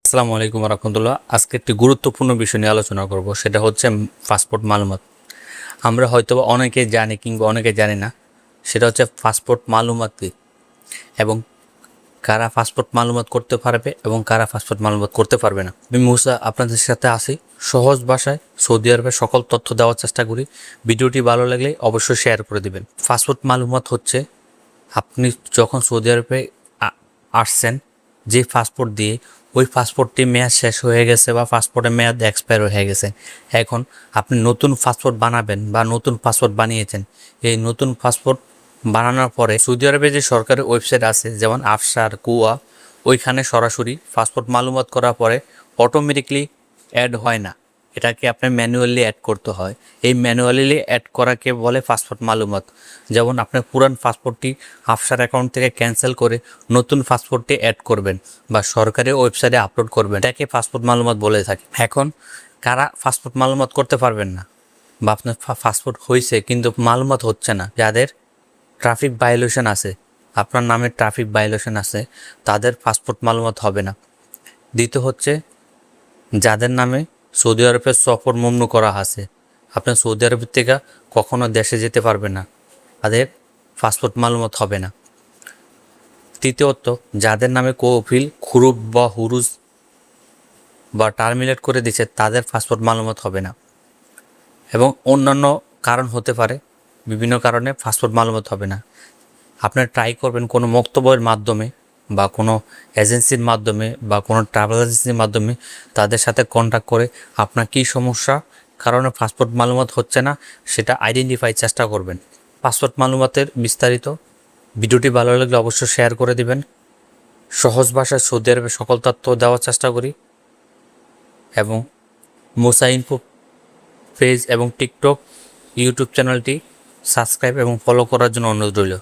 আসসালামু আলাইকুম রহমতুল্লাহ। আজকে একটি গুরুত্বপূর্ণ বিষয় নিয়ে আলোচনা করব, সেটা হচ্ছে পাসপোর্ট মালুমাত। আমরা হয়তো অনেকে জানি কিংবা অনেকে জানি না, সেটা হচ্ছে পাসপোর্ট মালুমাত কি এবং কারা পাসপোর্ট মালুমাত করতে পারবে এবং কারা পাসপোর্ট মালুমাত করতে পারবে না। আমি মুসা আপনাদের সাথে আসি, সহজ ভাষায় সৌদি আরবের সকল তথ্য দেওয়ার চেষ্টা করি। ভিডিওটি ভালো লাগলে অবশ্যই শেয়ার করে দিবেন। পাসপোর্ট মালুমাত হচ্ছে আপনি যখন সৌদি আরবে আসছেন, যে পাসপোর্ট দিয়ে ওই পাসপোর্টটি মেয়াদ শেষ হয়ে গেছে বা পাসপোর্টের মেয়াদ এক্সপায়ার হয়ে গেছে, এখন আপনি নতুন পাসপোর্ট বানাবেন বা নতুন পাসপোর্ট বানিয়েছেন। এই নতুন পাসপোর্ট বানানোর পরে সৌদি আরবে যে সরকারি ওয়েবসাইট আছে, যেমন আফসার, কুয়া, ওইখানে সরাসরি পাসপোর্ট মালুমাত করার পরে অটোমেটিকলি অ্যাড হয় না, এটাকে আপনার ম্যানুয়ালি অ্যাড করতে হয়। এই ম্যানুয়ালি অ্যাড করাকে বলে পাসপোর্ট মালুমাত। যেমন আপনার পুরান পাসপোর্টটি আফসার অ্যাকাউন্ট থেকে ক্যান্সেল করে নতুন পাসপোর্টটি অ্যাড করবেন বা সরকারি ওয়েবসাইটে আপলোড করবেন, এটাকে পাসপোর্ট মালুমাত বলে থাকে। এখন কারা পাসপোর্ট মালুমাত করতে পারবেন না বা আপনার পাসপোর্ট হয়েছে কিন্তু মালুমাত হচ্ছে না, যাদের ট্রাফিক ভায়োলেশন আছে, আপনার নামে ট্রাফিক ভায়োলেশন আছে, তাদের পাসপোর্ট মালুমাত হবে না। দ্বিতীয় হচ্ছে যাদের নামে সৌদি আরবের সফর মমনু করা আছে, আপনার সৌদি আরবের থেকে কখনো দেশে যেতে পারবে না, তাদের পাসপোর্ট মালুমাত হবে না। তৃতীয়ত যাদের নামে কফিল, খুরুব বা হুরুজ বা টার্মিনেট করে দিচ্ছে, তাদের পাসপোর্ট মালুমাত হবে না। এবং অন্যান্য কারণ হতে পারে, বিভিন্ন কারণে পাসপোর্ট মালুমাত হবে না। আপনারা ট্রাই করবেন কোনো বক্তব্যের মাধ্যমে বা কোনো এজেন্সির মাধ্যমে বা কোনো ট্রাভেল এজেন্সির মাধ্যমে তাদের সাথে কন্ট্যাক্ট করে আপনার কী সমস্যা কারণে পাসপোর্ট মালুমাত হচ্ছে না সেটা আইডেন্টিফাই চেষ্টা করবেন। পাসপোর্ট মালুমাতের বিস্তারিত ভিডিওটি ভালো লাগলে অবশ্যই শেয়ার করে দিবেন। সহজ ভাষায় সৌদি আরবের সকল তথ্য দেওয়ার চেষ্টা করি এবং মুসা ইনফো পেজ এবং টিকটক, ইউটিউব চ্যানেলটি সাবস্ক্রাইব এবং ফলো করার জন্য অনুরোধ রইল।